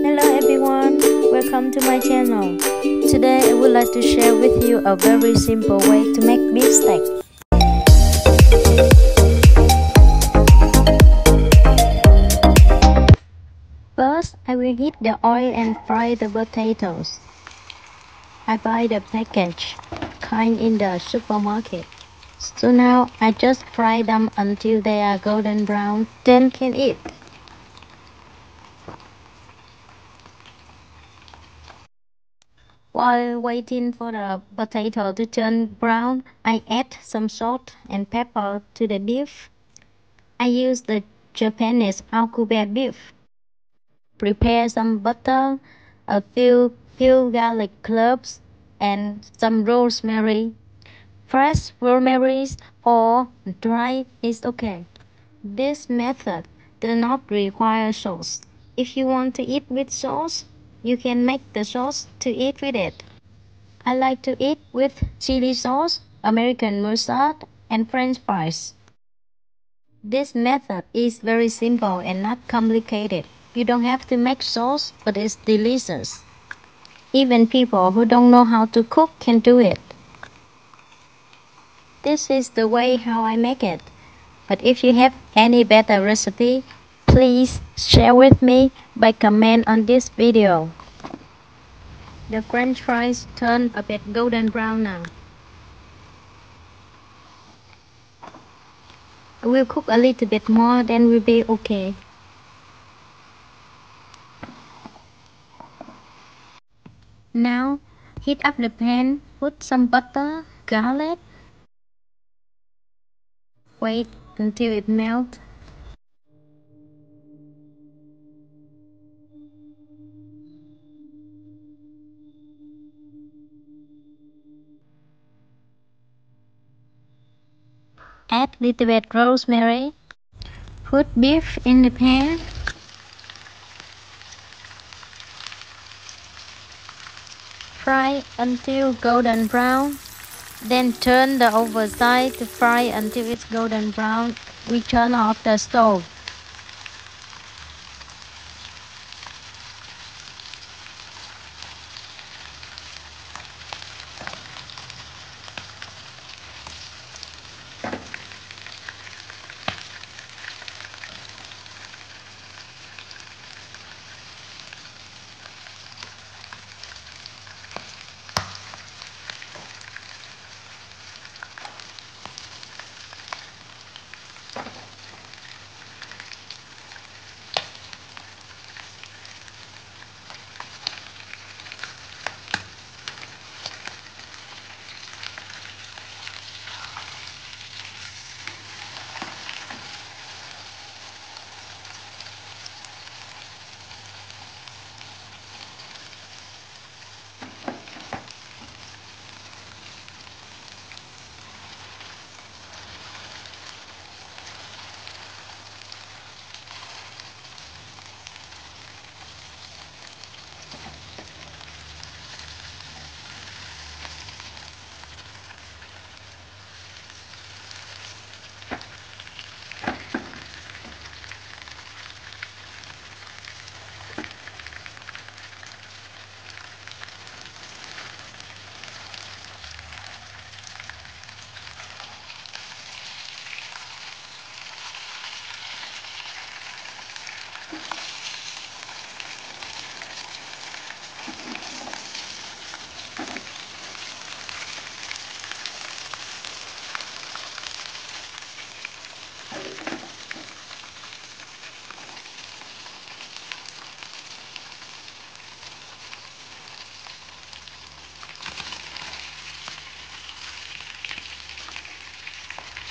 Hello everyone, welcome to my channel. Today I would like to share with you a very simple way to make beef steak. First, I will heat the oil and fry the potatoes. I buy the packaged kind in the supermarket. So now I just fry them until they are golden brown, then can eat. While waiting for the potato to turn brown, I add some salt and pepper to the beef. I use the Japanese Akube beef. Prepare some butter, a few peeled garlic cloves, and some rosemary. Fresh rosemary or dry is okay. This method does not require sauce. If you want to eat with sauce, you can make the sauce to eat with it. I like to eat with chili sauce, American mustard, and French fries. This method is very simple and not complicated. You don't have to make sauce, but it's delicious. Even people who don't know how to cook can do it. This is the way how I make it. But if you have any better recipe, please share with me by comment on this video. The French fries turn a bit golden brown now. I will cook a little bit more, then will be okay. Now, heat up the pan, put some butter, garlic. Wait until it melts. Add little bit rosemary. Put beef in the pan. Fry until golden brown. Then turn the overside to fry until it's golden brown. We turn off the stove.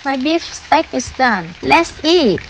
My beef steak is done. Let's eat.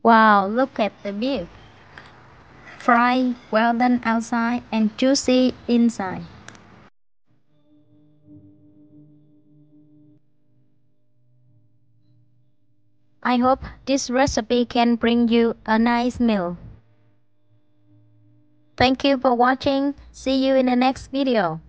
Wow, look at the beef. Fried, well done outside and juicy inside. I hope this recipe can bring you a nice meal. Thank you for watching. See you in the next video.